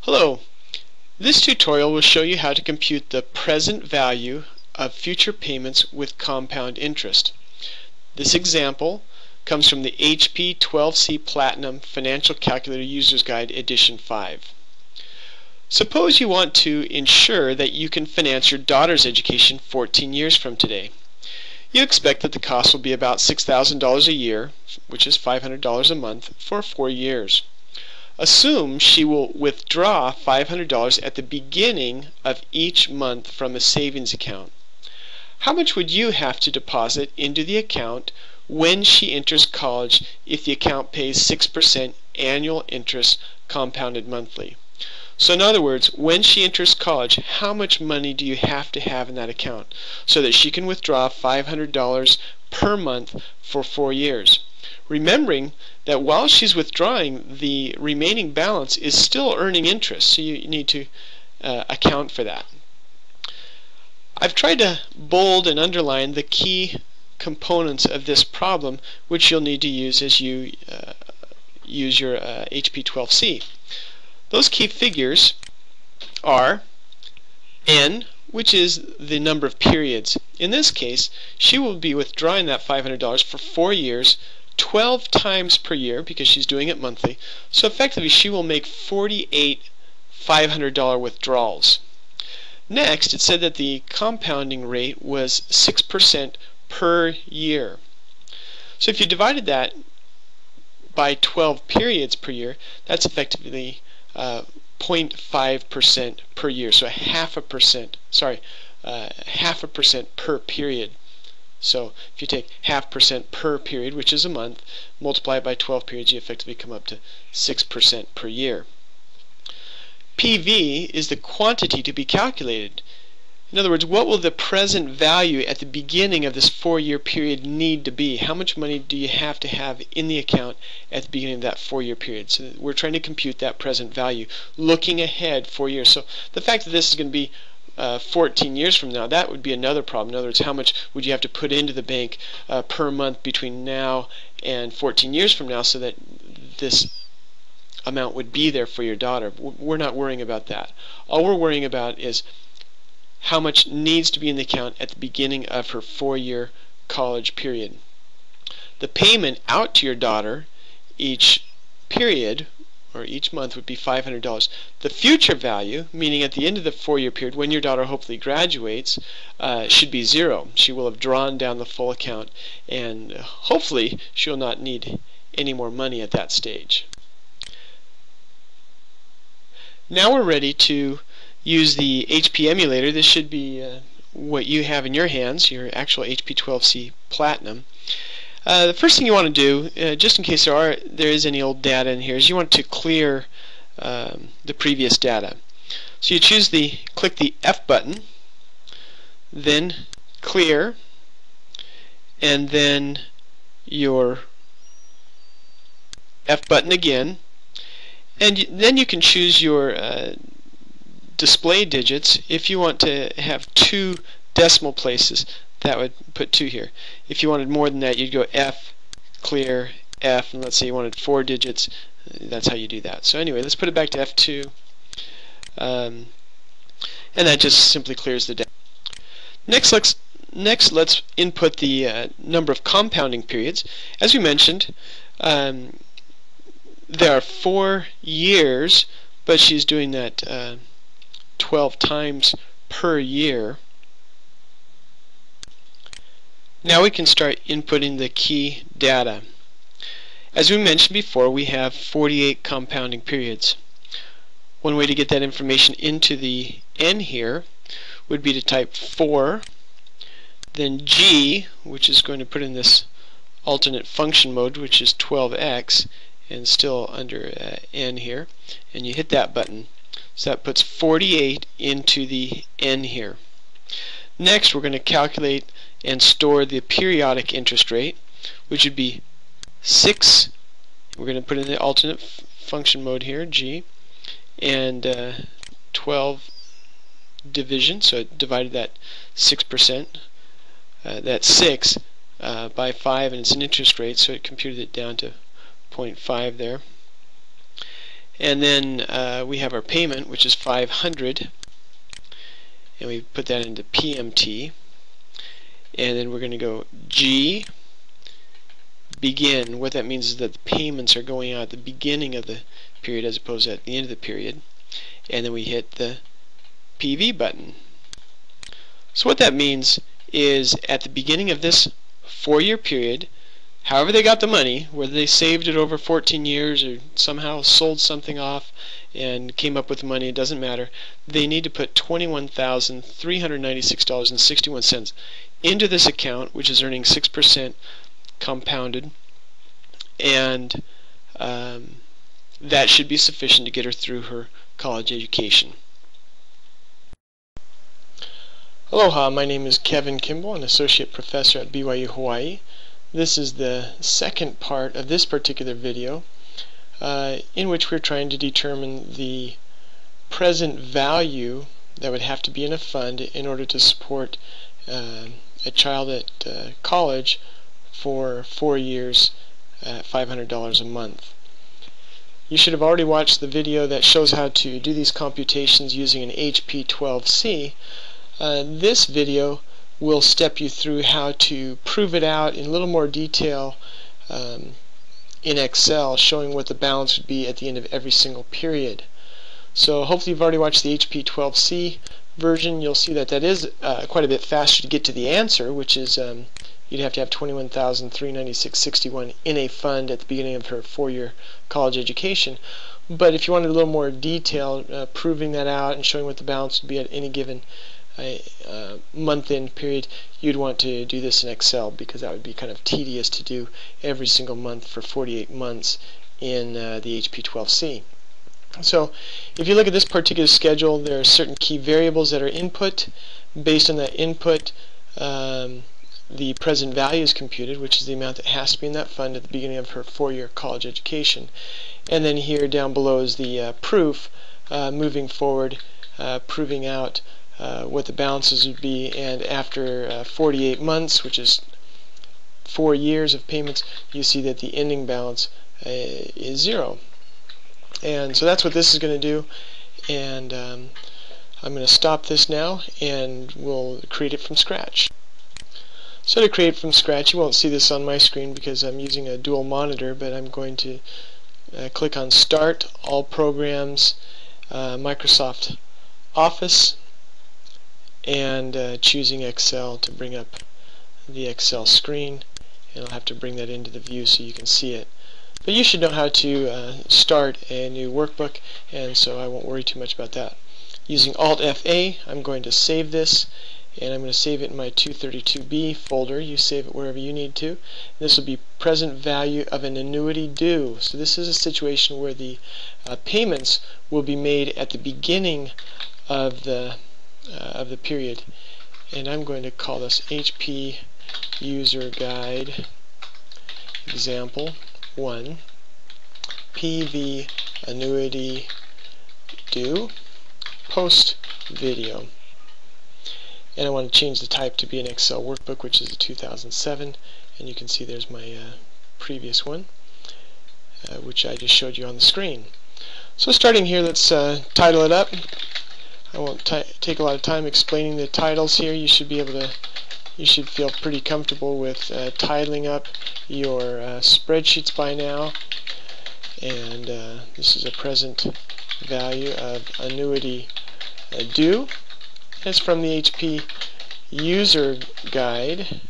Hello. This tutorial will show you how to compute the present value of future payments with compound interest. This example comes from the HP 12C Platinum Financial Calculator User's Guide Edition 5. Suppose you want to ensure that you can finance your daughter's education 14 years from today. You expect that the cost will be about $6,000 a year, which is $500 a month, for 4 years. Assume she will withdraw $500 at the beginning of each month from a savings account. How much would you have to deposit into the account when she enters college if the account pays 6% annual interest compounded monthly? So in other words, when she enters college, how much money do you have to have in that account so that she can withdraw $500 per month for 4 years? Remembering that while she's withdrawing, the remaining balance is still earning interest, so you need to account for that. I've tried to bold and underline the key components of this problem, which you'll need to use as you use your HP 12C. Those key figures are N, which is the number of periods. In this case, she will be withdrawing that $500 for 4 years, 12 times per year, because she's doing it monthly. So effectively she will make 48 $500 withdrawals. Next, it said that the compounding rate was 6% per year. So if you divided that by 12 periods per year, that's effectively 0.5% per year. So half a percent per period. So if you take 0.5% per period, which is a month, multiply it by 12 periods, you effectively come up to 6% per year. PV is the quantity to be calculated. In other words, what will the present value at the beginning of this 4-year period need to be? How much money do you have to have in the account at the beginning of that 4-year period? So we're trying to compute that present value, looking ahead 4 years. So the fact that this is going to be 14 years from now, that would be another problem. In other words, how much would you have to put into the bank per month between now and 14 years from now so that this amount would be there for your daughter? We're not worrying about that. All we're worrying about is how much needs to be in the account at the beginning of her 4-year college period. The payment out to your daughter each period or each month would be $500. The future value, meaning at the end of the 4-year period, when your daughter hopefully graduates, should be 0. She will have drawn down the full account, and hopefully she'll not need any more money at that stage. Now we're ready to use the HP emulator. This should be what you have in your hands, your actual HP 12C Platinum. The first thing you want to do, just in case there is any old data in here, is you want to clear the previous data. So you click the F button, then clear, and then your F button again, and then you can choose your display digits. If you want to have 2 decimal places, that would put 2 here. If you wanted more than that, you'd go F, clear, F, and let's say you wanted 4 digits. That's how you do that. So anyway, let's put it back to F2, and that just simply clears the data. Next, let's input the number of compounding periods. As we mentioned, there are 4 years, but she's doing that 12 times per year. Now we can start inputting the key data. As we mentioned before, we have 48 compounding periods. One way to get that information into the N here would be to type 4, then G, which is going to put in this alternate function mode, which is 12x, and still under N here, and you hit that button. So that puts 48 into the N here. Next, we're going to calculate and store the periodic interest rate, which would be 6. We're going to put in the alternate function mode here, G, and 12 division, so it divided that 6%, that's 6 by 5, and it's an interest rate, so it computed it down to 0.5 there. And then we have our payment, which is 500, and we put that into PMT. And then we're going to go G, begin. What that means is that the payments are going out at the beginning of the period as opposed to at the end of the period. And then we hit the PV button. So what that means is at the beginning of this 4-year period, however they got the money, whether they saved it over 14 years or somehow sold something off and came up with the money, it doesn't matter, they need to put $21,396.61 into this account, which is earning 6% compounded, and that should be sufficient to get her through her college education. Aloha, my name is Kevin Kimball, an associate professor at BYU-Hawaii. This is the second part of this particular video in which we're trying to determine the present value that would have to be in a fund in order to support a child at college for 4 years at $500 a month. You should have already watched the video that shows how to do these computations using an HP 12C. This video will step you through how to prove it out in a little more detail in Excel, showing what the balance would be at the end of every single period. So hopefully you've already watched the HP 12C version. You'll see that that is quite a bit faster to get to the answer, which is you'd have to have $21,396.61 in a fund at the beginning of her 4-year college education. But if you wanted a little more detail, proving that out and showing what the balance would be at any given month-end period, you'd want to do this in Excel, because that would be kind of tedious to do every single month for 48 months in the HP 12C. So if you look at this particular schedule, there are certain key variables that are input. Based on that input, the present value is computed, which is the amount that has to be in that fund at the beginning of her 4-year college education. And then here down below is the proof, moving forward, proving out what the balances would be, and after 48 months, which is 4 years of payments, you see that the ending balance is 0. And so that's what this is going to do, and I'm going to stop this now and we'll create it from scratch. So to create from scratch, you won't see this on my screen because I'm using a dual monitor, but I'm going to click on Start, All Programs, Microsoft Office, and choosing Excel to bring up the Excel screen, and I'll have to bring that into the view so you can see it. But you should know how to start a new workbook, and so I won't worry too much about that. Using Alt-F-A, I'm going to save this, and I'm going to save it in my 232B folder. You save it wherever you need to. This will be present value of an annuity due. So this is a situation where the payments will be made at the beginning of the period, and I'm going to call this HP User Guide Example 1 PV Annuity Due Post Video. And I want to change the type to be an Excel workbook, which is a 2007, and you can see there's my previous one, which I just showed you on the screen. So starting here, let's title it up. I won't take a lot of time explaining the titles here. You should be able to, you should feel pretty comfortable with titling up your spreadsheets by now. And this is a present value of annuity due. It's from the HP User Guide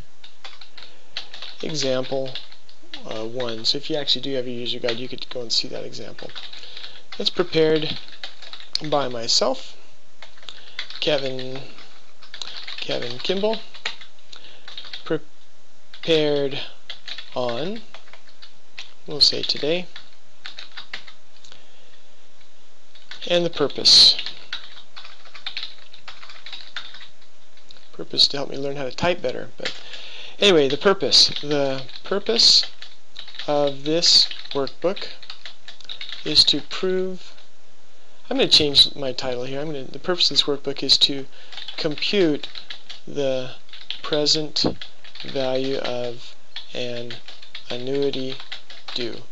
Example 1. So if you actually do have your user guide, you could go and see that example. It's prepared by myself, Kevin Kimball, prepared on, we'll say today, and the purpose to help me learn how to type better. But anyway, the purpose of this workbook is to prove, I'm going to change my title here. The purpose of this workbook is to compute the present value of an annuity due.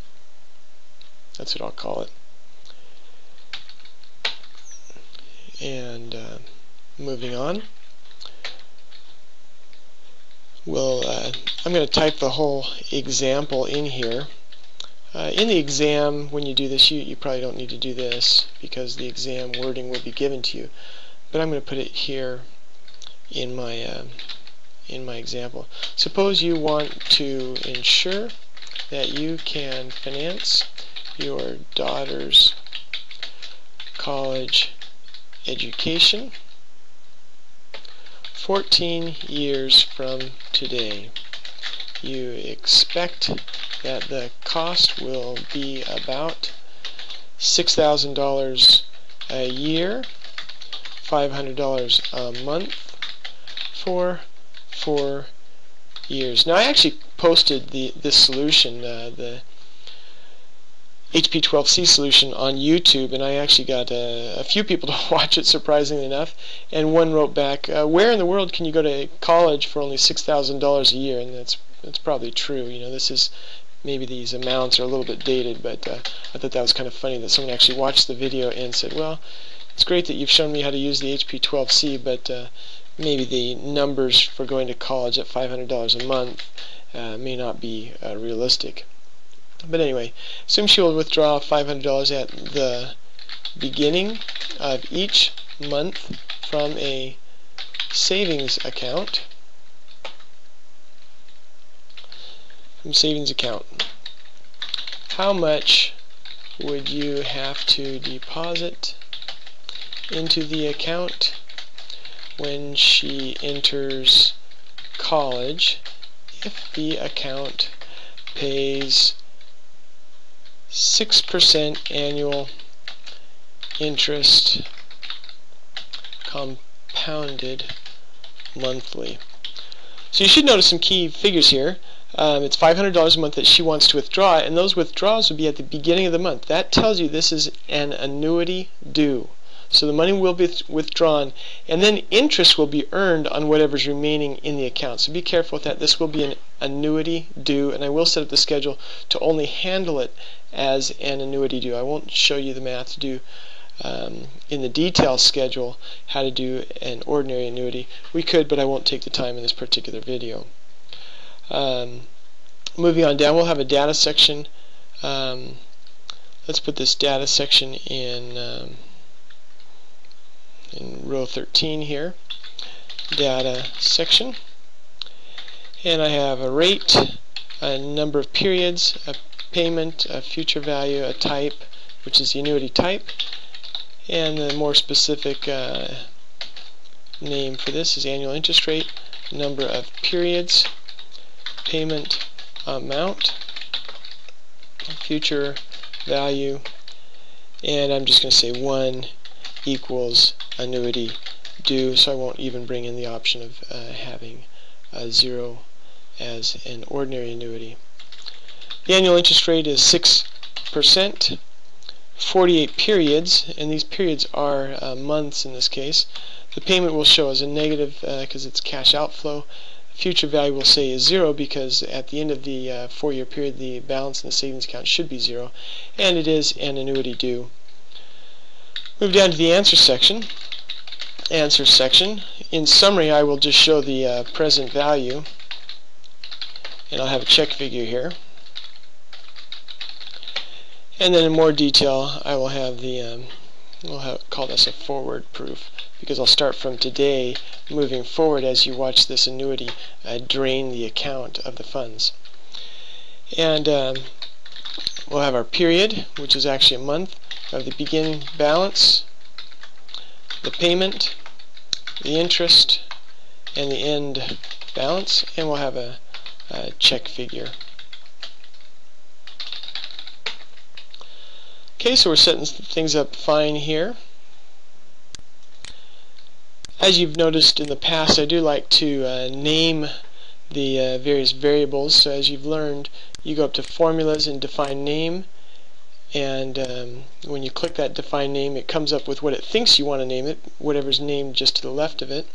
That's what I'll call it. And moving on, I'm going to type the whole example in here. In the exam, when you do this, you probably don't need to do this because the exam wording will be given to you. But I'm going to put it here in my example. Suppose you want to ensure that you can finance your daughter's college education 14 years from today. You expect that the cost will be about $6,000 a year, $500 a month for 4 years. Now I actually posted this solution, the HP12C solution, on YouTube, and I actually got a few people to watch it, surprisingly enough, and one wrote back, where in the world can you go to college for only $6,000 a year? And that's probably true. You know, this is, maybe these amounts are a little bit dated, but I thought that was kind of funny that someone actually watched the video and said, well, it's great that you've shown me how to use the HP12C, but maybe the numbers for going to college at $500 a month may not be realistic. But anyway, assume she will withdraw $500 at the beginning of each month from a savings account. How much would you have to deposit into the account when she enters college if the account pays 6% annual interest compounded monthly? So you should notice some key figures here. It's $500 a month that she wants to withdraw, and those withdrawals would be at the beginning of the month. That tells you this is an annuity due. So the money will be withdrawn, and then interest will be earned on whatever's remaining in the account. So be careful with that. This will be an annuity due, and I will set up the schedule to only handle it as an annuity due. I won't show you the math to do in the details schedule how to do an ordinary annuity. We could, but I won't take the time in this particular video. Moving on down, we'll have a data section. Let's put this data section in row 13 here. Data section. And I have a rate, a number of periods, a payment, a future value, a type, which is the annuity type, and the more specific name for this is annual interest rate, number of periods, payment amount, future value, and I'm just going to say 1 equals annuity due, so I won't even bring in the option of having a 0 as an ordinary annuity. The annual interest rate is 6%, 48 periods, and these periods are months in this case. The payment will show as a negative because it's cash outflow. Future value will say is 0 because at the end of the 4-year period the balance in the savings account should be 0, and it is an annuity due. Move down to the answer section. Answer section. In summary, I will just show the present value, and I'll have a check figure here. And then in more detail, I will have the we'll call this a forward proof, because I'll start from today moving forward as you watch this annuity drain the account of the funds. And we'll have our period, which is actually a month, of the beginning balance, the payment, the interest, and the end balance, and we'll have a check figure. Okay, so we're setting things up fine here. As you've noticed in the past, I do like to name the various variables. So as you've learned, you go up to formulas and define name, and when you click that define name, it comes up with what it thinks you want to name it, whatever's named just to the left of it,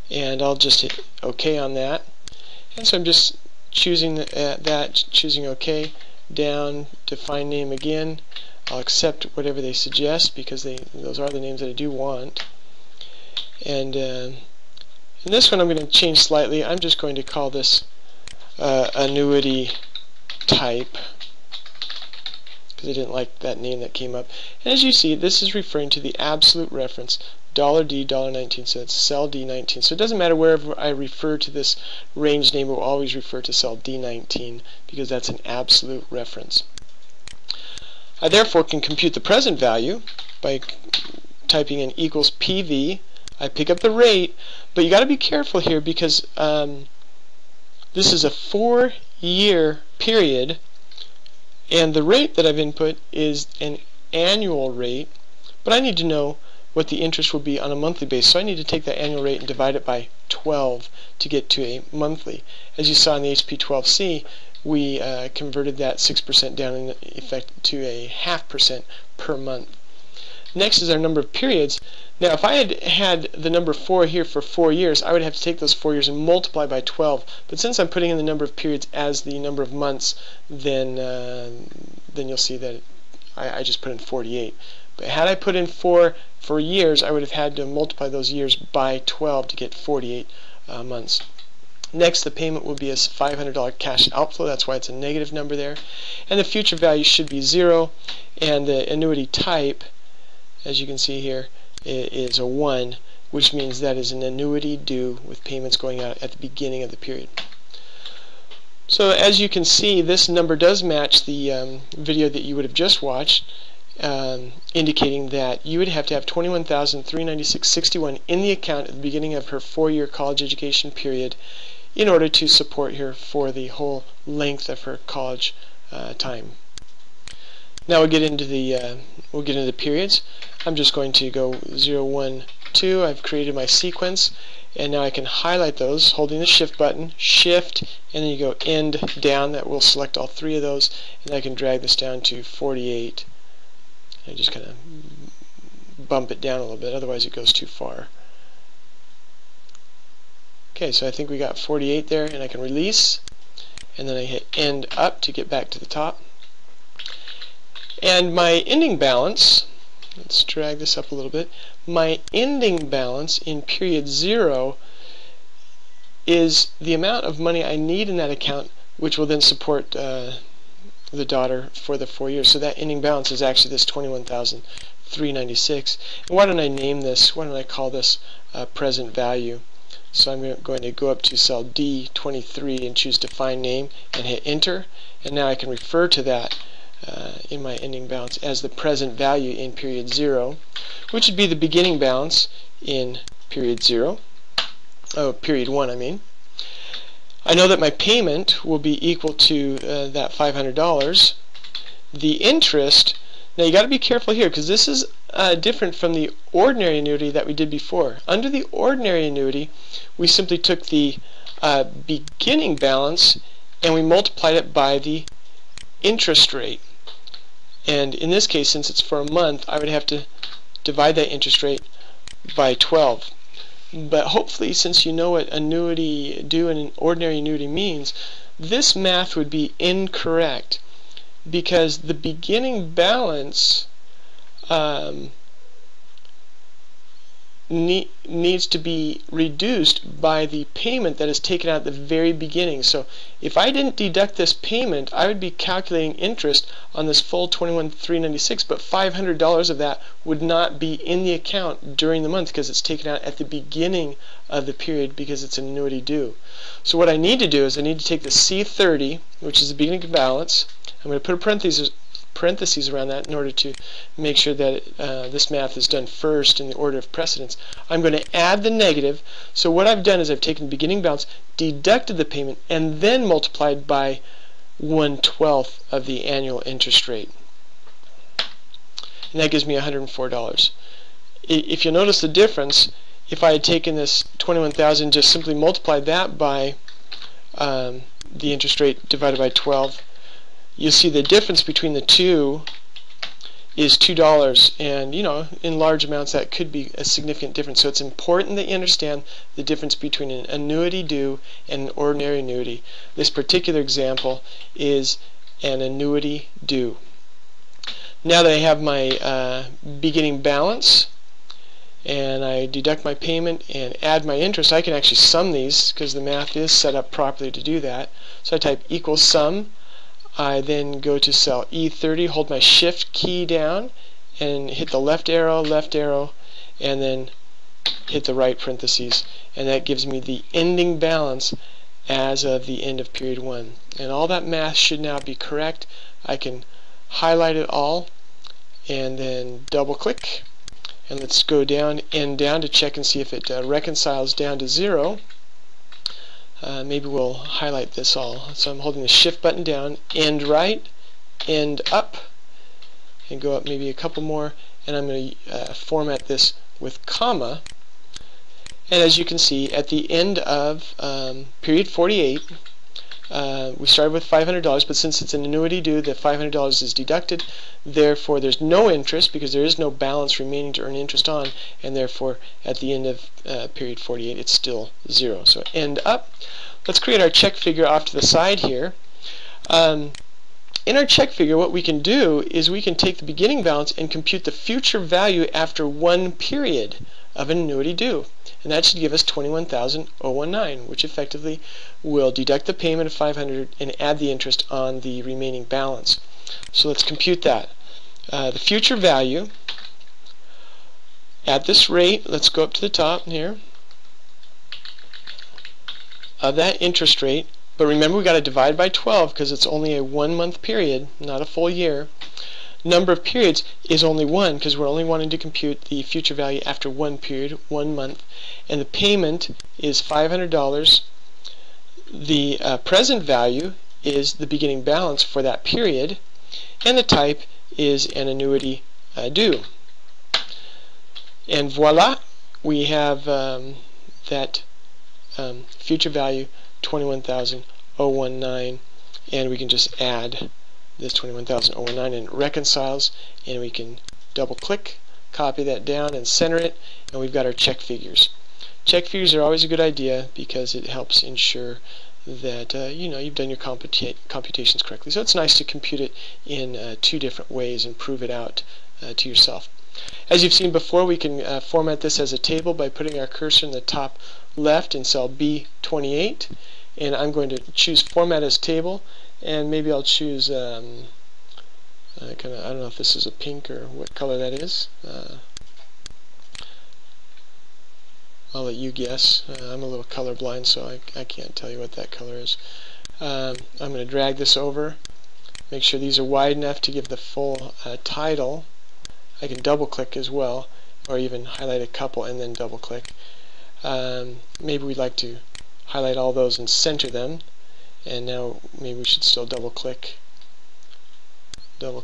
and I'll just hit OK on that. And so I'm just choosing that, choosing OK, down, define name again. I'll accept whatever they suggest because those are the names that I do want. And in this one I'm going to change slightly. I'm just going to call this annuity type, because I didn't like that name that came up. And as you see, this is referring to the absolute reference, $D, $19, so it's cell D19. So it doesn't matter wherever I refer to this range name, it will always refer to cell D19 because that's an absolute reference. I therefore can compute the present value by typing in equals PV. I pick up the rate, but you got to be careful here because this is a 4-year period, and the rate that I've input is an annual rate, but I need to know what the interest will be on a monthly basis. So I need to take that annual rate and divide it by 12 to get to a monthly. As you saw in the HP12C, we converted that 6% down in effect to a 0.5% per month. Next is our number of periods. Now if I had the number 4 here for 4 years, I would have to take those 4 years and multiply by 12. But since I'm putting in the number of periods as the number of months, then you'll see that I just put in 48. But had I put in 4 for years, I would have had to multiply those years by 12 to get 48 months. Next, the payment will be a $500 cash outflow. That's why it's a negative number there. And the future value should be 0. And the annuity type, as you can see here, is a 1, which means that is an annuity due with payments going out at the beginning of the period. So as you can see, this number does match the video that you would have just watched, indicating that you would have to have $21,396.61 in the account at the beginning of her 4-year college education period in order to support her for the whole length of her college time. Now we'll get into the periods. I'm just going to go 0, 1, 2. I've created my sequence, and now I can highlight those holding the shift button, shift, and then you go end down. That will select all 3 of those, and I can drag this down to 48. I just kind of bump it down a little bit, otherwise it goes too far. Okay, so I think we got 48 there, and I can release, and then I hit end up to get back to the top. And my ending balance, let's drag this up a little bit, my ending balance in period 0 is the amount of money I need in that account, which will then support the daughter for the 4 years. So that ending balance is actually this $21,396. And why don't I name this? Why don't I call this present value? So I'm going to go up to cell D23 and choose define name and hit enter. And now I can refer to that in my ending balance as the present value in period 0, which would be the beginning balance in period 0. Oh, period 1, I mean. I know that my payment will be equal to that $500. The interest, now you got to be careful here because this is different from the ordinary annuity that we did before. Under the ordinary annuity, we simply took the beginning balance and we multiplied it by the interest rate. And in this case, since it's for a month, I would have to divide that interest rate by 12. But hopefully, since you know what annuity due and an ordinary annuity means, this math would be incorrect because the beginning balance needs to be reduced by the payment that is taken out at the very beginning. So if I didn't deduct this payment, I would be calculating interest on this full $21,396, but $500 of that would not be in the account during the month because it's taken out at the beginning of the period because it's an annuity due. So what I need to do is I need to take the C30, which is the beginning balance. I'm going to put a parentheses around that in order to make sure that this math is done first in the order of precedence. I'm going to add the negative. So what I've done is I've taken the beginning balance, deducted the payment, and then multiplied by 1/12 of the annual interest rate. And that gives me $104. If you'll notice the difference, if I had taken this $21,000, just simply multiplied that by the interest rate divided by 12, you'll see the difference between the two is $2, and in large amounts that could be a significant difference. So it's important that you understand the difference between an annuity due and an ordinary annuity. This particular example is an annuity due. Now that I have my beginning balance and I deduct my payment and add my interest, I can actually sum these because the math is set up properly to do that. So I type equals sum. I then go to cell E30, hold my shift key down, and hit the left arrow, and then hit the right parentheses, and that gives me the ending balance as of the end of period 1. And all that math should now be correct. I can highlight it all and then double click, and let's go down to check and see if it reconciles down to 0. Maybe we'll highlight this all. So I'm holding the shift button down, end right, end up, and go up maybe a couple more, and I'm going to format this with comma. And as you can see, at the end of period 48, we started with $500, but since it's an annuity due, the $500 is deducted. Therefore, there's no interest because there is no balance remaining to earn interest on, and therefore, at the end of period 48, it's still 0. So end up. Let's create our check figure off to the side here. In our check figure, what we can do is we can take the beginning balance and compute the future value after one period of an annuity due. And that should give us $21,019, which effectively will deduct the payment of $500 and add the interest on the remaining balance. So let's compute that. The future value at this rate, let's go up to the top here, of that interest rate. But remember, we got to divide by 12 because it's only a 1-month period, not a full year. Number of periods is only 1 because we're only wanting to compute the future value after 1 period, 1 month. And the payment is $500. The present value is the beginning balance for that period. And the type is an annuity due. And voila, we have that future value, $21,019, and we can just add this $21,019 and it reconciles, and we can double click, copy that down and center it, and we've got our check figures. Check figures are always a good idea because it helps ensure that you've done your computations correctly. So it's nice to compute it in 2 different ways and prove it out to yourself. As you've seen before, we can format this as a table by putting our cursor in the top left in cell B28, and I'm going to choose format as table, and maybe I'll choose I don't know if this is a pink or what color that is. I'll let you guess. I'm a little colorblind, so I can't tell you what that color is. I'm going to drag this over, make sure these are wide enough to give the full title. I can double click as well, or even highlight a couple and then double click. Maybe we'd like to highlight all those and center them, and now maybe we should still double click. I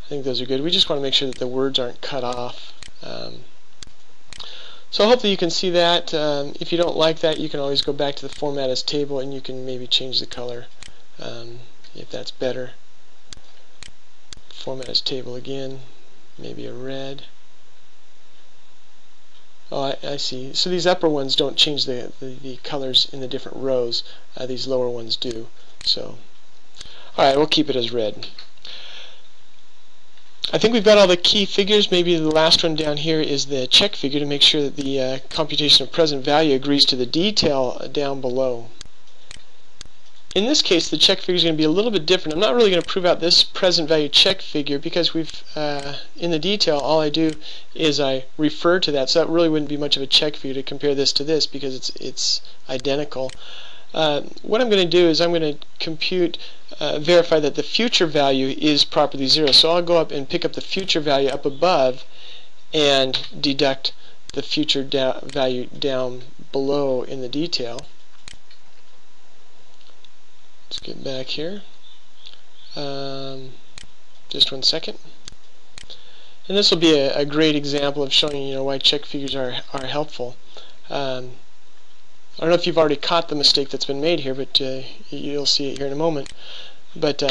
think those are good. We just want to make sure that the words aren't cut off. So hopefully you can see that. If you don't like that, you can always go back to the format as table and you can maybe change the color if that's better. Format as table again, maybe a red. Oh, I see. So these upper ones don't change the colors in the different rows. These lower ones do. So, alright, we'll keep it as red. I think we've got all the key figures. Maybe the last one down here is the check figure to make sure that the computation of present value agrees to the detail down below. In this case, the check figure is going to be a little bit different. I'm not really going to prove out this present value check figure because we've, in the detail, all I do is I refer to that. So that really wouldn't be much of a check figure to compare this to this because it's identical. What I'm going to do is I'm going to verify that the future value is properly 0. So I'll go up and pick up the future value up above and deduct the future value down below in the detail. Let's get back here. Just 1 second. And this will be a great example of showing why check figures are helpful. I don't know if you've already caught the mistake that's been made here, but you'll see it here in a moment. But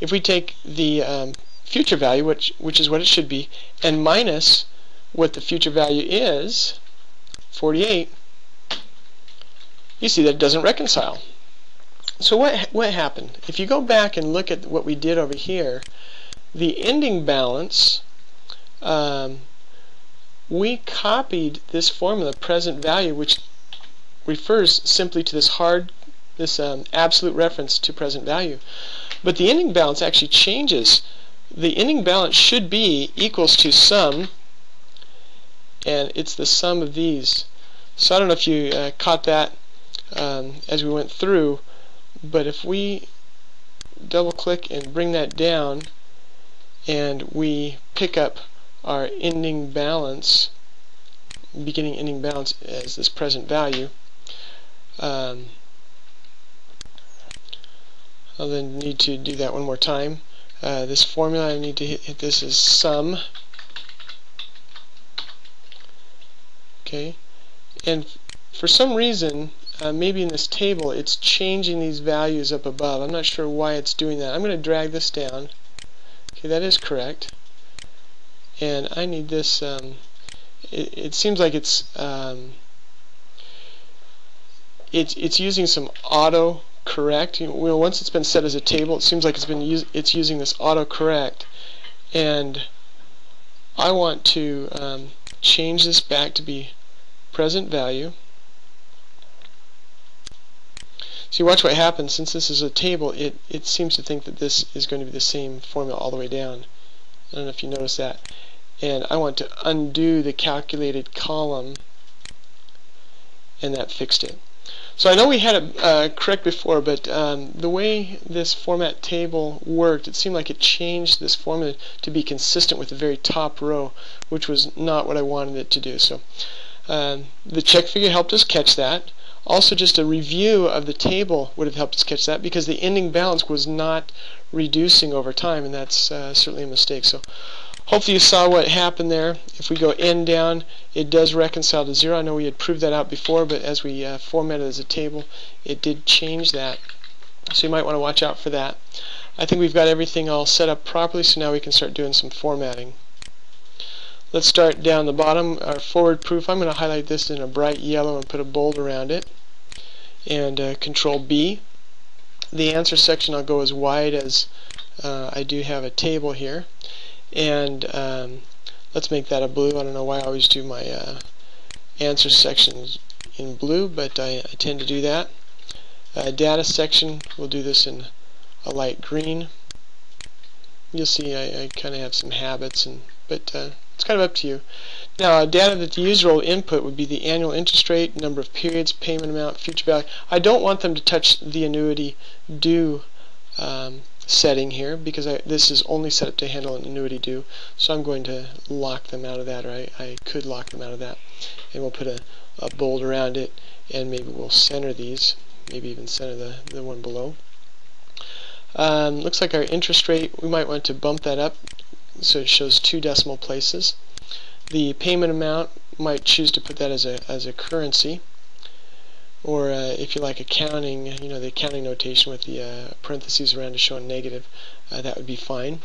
if we take the future value, which is what it should be, and minus what the future value is, 48, you see that it doesn't reconcile. So what happened? If you go back and look at what we did over here, the ending balance we copied this formula, present value, which refers simply to this absolute reference to present value. But the ending balance actually changes. The ending balance should be equals to sum, and it's the sum of these. So I don't know if you caught that as we went through, but if we double click and bring that down and we pick up our ending balance, beginning ending balance as this present value, I'll then need to do that one more time. This formula, I need to hit this as sum. Okay, and for some reason, maybe in this table, it's changing these values up above. I'm not sure why it's doing that. I'm going to drag this down. Okay, that is correct. And I need this. It seems like it's using some auto correct. Well, once it's been set as a table, it seems like it's using this auto correct, and I want to change this back to be present value. So you watch what happens. Since this is a table, it seems to think that this is going to be the same formula all the way down. I don't know if you notice that. And I want to undo the calculated column, and that fixed it. So I know we had it correct before, but the way this format table worked, it seemed like it changed this formula to be consistent with the very top row, which was not what I wanted it to do. So the check figure helped us catch that. Also, just a review of the table would have helped us catch that, because the ending balance was not reducing over time, and that's certainly a mistake. So hopefully you saw what happened there. If we go end down, it does reconcile to 0. I know we had proved that out before, but as we formatted it as a table, it did change that. So you might want to watch out for that. I think we've got everything all set up properly, so now we can start doing some formatting. Let's start down the bottom, our forward proof. I'm going to highlight this in a bright yellow and put a bold around it. And Control B. The answer section I'll go as wide as I do have a table here. And let's make that a blue. I don't know why I always do my answer sections in blue, but I tend to do that. Data section, we'll do this in a light green. You'll see I kind of have some habits, but it's kind of up to you. Now, data that the user will input would be the annual interest rate, number of periods, payment amount, future value. I don't want them to touch the annuity due setting here, because this is only set up to handle an annuity due. So I'm going to lock them out of that, or I could lock them out of that. And we'll put a bold around it, and maybe we'll center these, maybe even center the one below. Looks like our interest rate, we might want to bump that up so it shows 2 decimal places. The payment amount, might choose to put that as a currency, or if you like accounting, the accounting notation with the parentheses around to show a negative, that would be fine.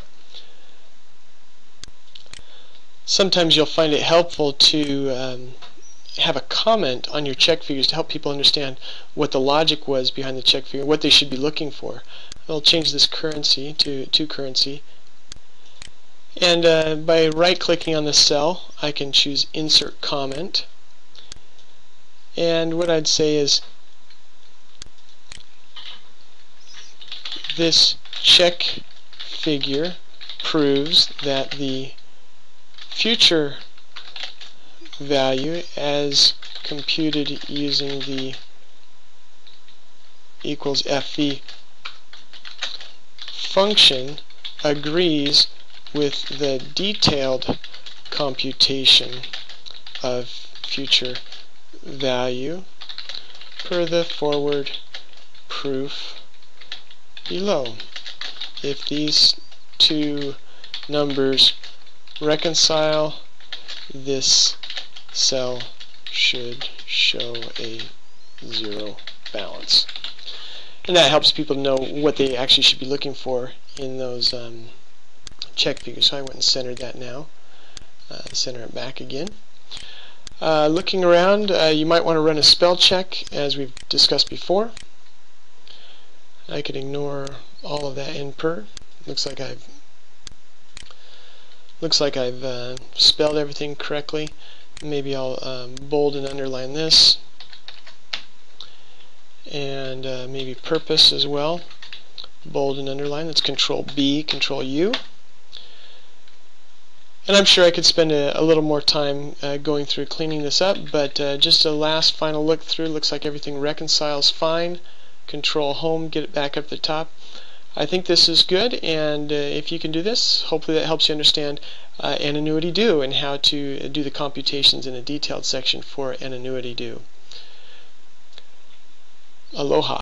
Sometimes you'll find it helpful to have a comment on your check figures to help people understand what the logic was behind the check figure, what they should be looking for. I'll change this currency to currency. And by right-clicking on the cell, I can choose Insert Comment. And what I'd say is, this check figure proves that the future value, as computed using the equals FV function, agrees with the detailed computation of future value per the forward proof below. If these two numbers reconcile, this cell should show a 0 balance. And that helps people know what they actually should be looking for in those check figures. So I went and centered that now. Center it back again. Looking around, you might want to run a spell check, as we've discussed before. I could ignore all of that in per. Looks like I've Looks like I've spelled everything correctly. Maybe I'll bold and underline this, and maybe purpose as well. Bold and underline. That's Control B, Control U. And I'm sure I could spend a little more time going through cleaning this up, but just a last final look through. Looks like everything reconciles fine. Control Home, get it back up to the top. I think this is good, and if you can do this, hopefully that helps you understand an annuity due and how to do the computations in a detailed section for an annuity due. Aloha.